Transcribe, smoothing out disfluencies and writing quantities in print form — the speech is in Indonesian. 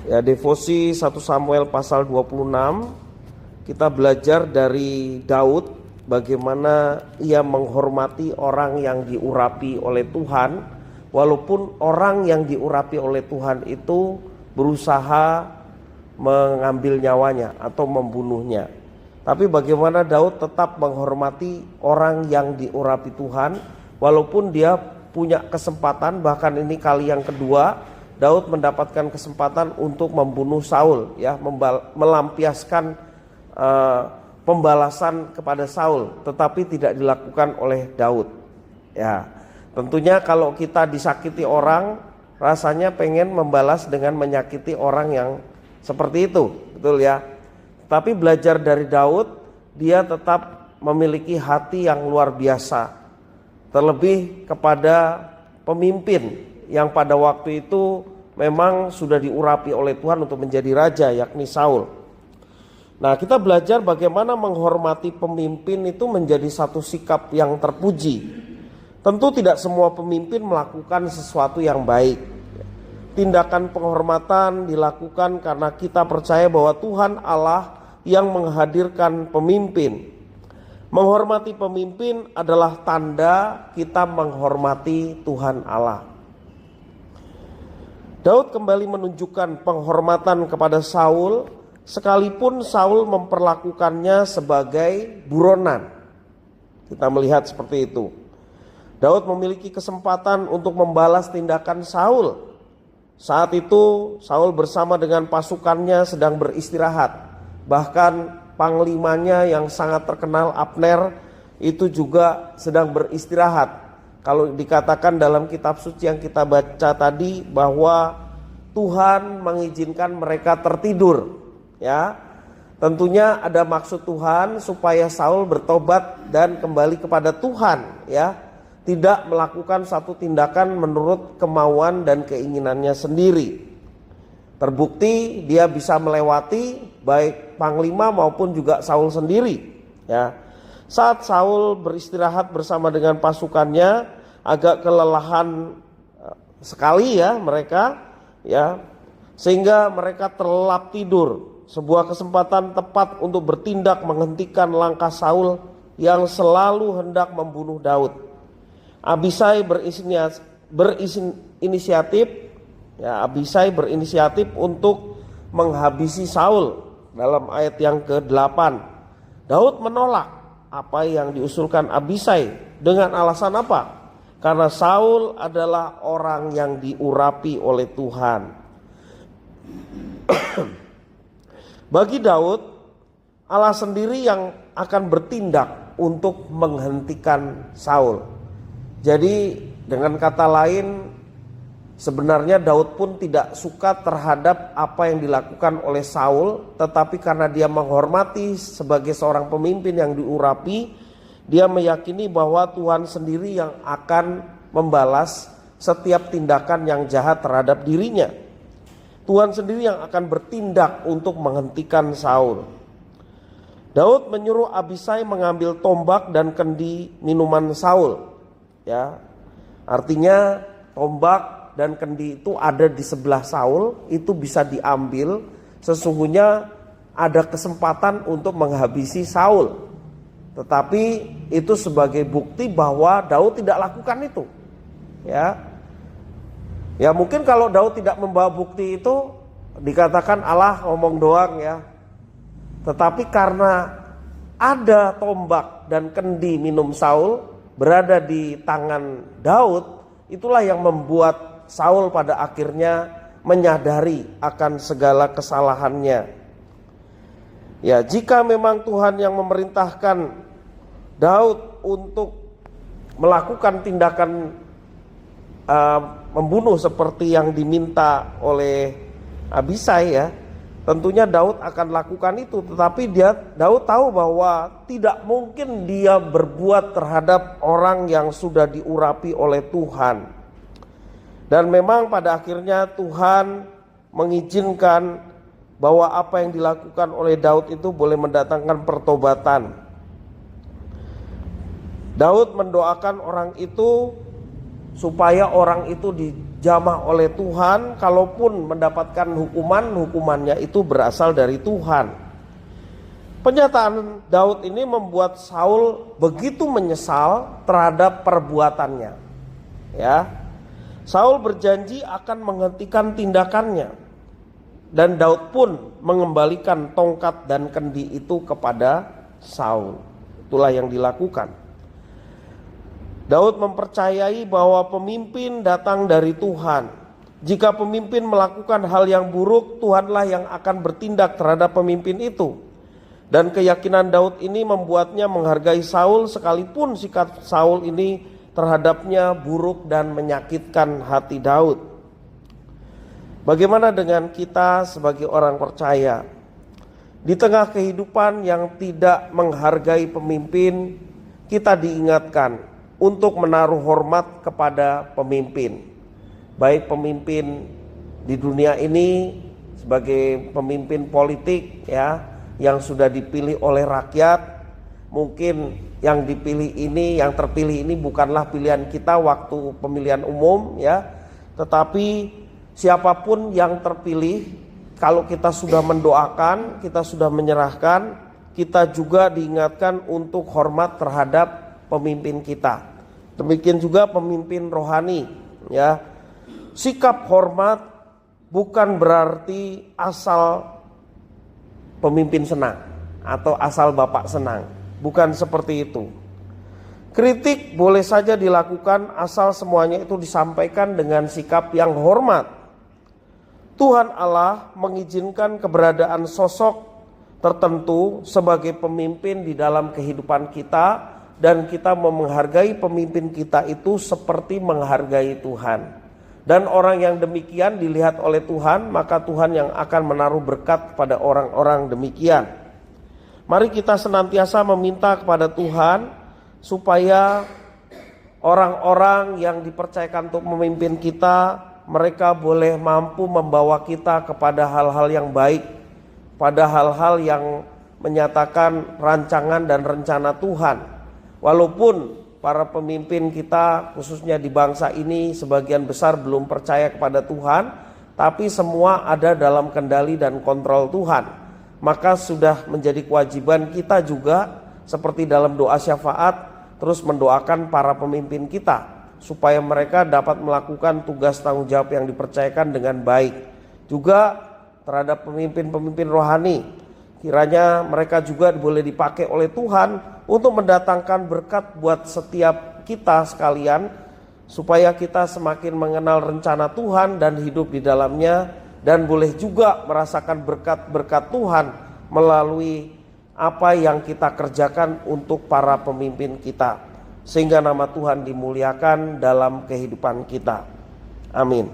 Ya, devosi 1 Samuel pasal 26, kita belajar dari Daud bagaimana ia menghormati orang yang diurapi oleh Tuhan, walaupun orang yang diurapi oleh Tuhan itu berusaha mengambil nyawanya atau membunuhnya. Tapi bagaimana Daud tetap menghormati orang yang diurapi Tuhan, walaupun dia punya kesempatan, bahkan ini kali yang kedua Daud mendapatkan kesempatan untuk membunuh Saul, ya, melampiaskan pembalasan kepada Saul, tetapi tidak dilakukan oleh Daud. Ya, tentunya kalau kita disakiti orang, rasanya pengen membalas dengan menyakiti orang yang seperti itu, betul ya. Tapi belajar dari Daud, dia tetap memiliki hati yang luar biasa, terlebih kepada pemimpin yang pada waktu itu memang sudah diurapi oleh Tuhan untuk menjadi raja, yakni Saul. Nah, kita belajar bagaimana menghormati pemimpin itu menjadi satu sikap yang terpuji. Tentu tidak semua pemimpin melakukan sesuatu yang baik. Tindakan penghormatan dilakukan karena kita percaya bahwa Tuhan Allah yang menghadirkan pemimpin. Menghormati pemimpin adalah tanda kita menghormati Tuhan Allah. Daud kembali menunjukkan penghormatan kepada Saul, sekalipun Saul memperlakukannya sebagai buronan. Kita melihat seperti itu. Daud memiliki kesempatan untuk membalas tindakan Saul. Saat itu Saul bersama dengan pasukannya sedang beristirahat. Bahkan panglimanya yang sangat terkenal, Abner, itu juga sedang beristirahat. Kalau dikatakan dalam kitab suci yang kita baca tadi bahwa Tuhan mengizinkan mereka tertidur, ya. Tentunya ada maksud Tuhan supaya Saul bertobat dan kembali kepada Tuhan, ya. Tidak melakukan satu tindakan menurut kemauan dan keinginannya sendiri. Terbukti dia bisa melewati baik panglima maupun juga Saul sendiri, ya. Saat Saul beristirahat bersama dengan pasukannya, agak kelelahan sekali ya mereka, ya, sehingga mereka terlelap tidur. Sebuah kesempatan tepat untuk bertindak menghentikan langkah Saul yang selalu hendak membunuh Daud. Abisai berinisiatif untuk menghabisi Saul dalam ayat yang ke-8. Daud menolak apa yang diusulkan Abisai dengan alasan apa? Karena Saul adalah orang yang diurapi oleh Tuhan. Bagi Daud, Allah sendiri yang akan bertindak untuk menghentikan Saul. Jadi dengan kata lain, sebenarnya Daud pun tidak suka terhadap apa yang dilakukan oleh Saul, tetapi karena dia menghormati sebagai seorang pemimpin yang diurapi, dia meyakini bahwa Tuhan sendiri yang akan membalas setiap tindakan yang jahat terhadap dirinya. Tuhan sendiri yang akan bertindak untuk menghentikan Saul. Daud menyuruh Abisai mengambil tombak dan kendi minuman Saul. Ya, artinya tombak dan kendi itu ada di sebelah Saul, itu bisa diambil. Sesungguhnya ada kesempatan untuk menghabisi Saul. Tetapi itu sebagai bukti bahwa Daud tidak lakukan itu. Ya mungkin kalau Daud tidak membawa bukti itu, dikatakan Allah ngomong doang ya. Tetapi karena ada tombak dan kendi minum Saul berada di tangan Daud, itulah yang membuat Saul pada akhirnya menyadari akan segala kesalahannya. Ya, jika memang Tuhan yang memerintahkan Daud untuk melakukan tindakan membunuh seperti yang diminta oleh Abisai, ya, tentunya Daud akan lakukan itu. Tetapi Daud tahu bahwa tidak mungkin dia berbuat terhadap orang yang sudah diurapi oleh Tuhan. Dan memang pada akhirnya Tuhan mengizinkan bahwa apa yang dilakukan oleh Daud itu boleh mendatangkan pertobatan. Daud mendoakan orang itu supaya orang itu dijamah oleh Tuhan, kalaupun mendapatkan hukumannya itu berasal dari Tuhan. Pernyataan Daud ini membuat Saul begitu menyesal terhadap perbuatannya. Ya, Saul berjanji akan menghentikan tindakannya, dan Daud pun mengembalikan tongkat dan kendi itu kepada Saul. Itulah yang dilakukan. Daud mempercayai bahwa pemimpin datang dari Tuhan. Jika pemimpin melakukan hal yang buruk, Tuhanlah yang akan bertindak terhadap pemimpin itu. Dan keyakinan Daud ini membuatnya menghargai Saul, sekalipun sikap Saul ini terhadapnya buruk dan menyakitkan hati Daud. Bagaimana dengan kita sebagai orang percaya? Di tengah kehidupan yang tidak menghargai pemimpin, kita diingatkan untuk menaruh hormat kepada pemimpin, baik pemimpin di dunia ini sebagai pemimpin politik ya, yang sudah dipilih oleh rakyat. Mungkin yang dipilih ini, yang terpilih ini bukanlah pilihan kita waktu pemilihan umum ya, tetapi siapapun yang terpilih, kalau kita sudah mendoakan, kita sudah menyerahkan, kita juga diingatkan untuk hormat terhadap pemimpin kita. Demikian juga pemimpin rohani ya. Sikap hormat bukan berarti asal pemimpin senang atau asal bapak senang. Bukan seperti itu. Kritik boleh saja dilakukan asal semuanya itu disampaikan dengan sikap yang hormat. Tuhan Allah mengizinkan keberadaan sosok tertentu sebagai pemimpin di dalam kehidupan kita, dan kita menghargai pemimpin kita itu seperti menghargai Tuhan. Dan orang yang demikian dilihat oleh Tuhan, maka Tuhan yang akan menaruh berkat pada orang-orang demikian. Mari kita senantiasa meminta kepada Tuhan supaya orang-orang yang dipercayakan untuk memimpin kita, mereka boleh mampu membawa kita kepada hal-hal yang baik, pada hal-hal yang menyatakan rancangan dan rencana Tuhan. Walaupun para pemimpin kita khususnya di bangsa ini sebagian besar belum percaya kepada Tuhan, tapi semua ada dalam kendali dan kontrol Tuhan. Maka sudah menjadi kewajiban kita juga seperti dalam doa syafaat terus mendoakan para pemimpin kita supaya mereka dapat melakukan tugas tanggung jawab yang dipercayakan dengan baik. Juga terhadap pemimpin-pemimpin rohani, kiranya mereka juga boleh dipakai oleh Tuhan untuk mendatangkan berkat buat setiap kita sekalian, supaya kita semakin mengenal rencana Tuhan dan hidup di dalamnya, dan boleh juga merasakan berkat-berkat Tuhan melalui apa yang kita kerjakan untuk para pemimpin kita, sehingga nama Tuhan dimuliakan dalam kehidupan kita. Amin.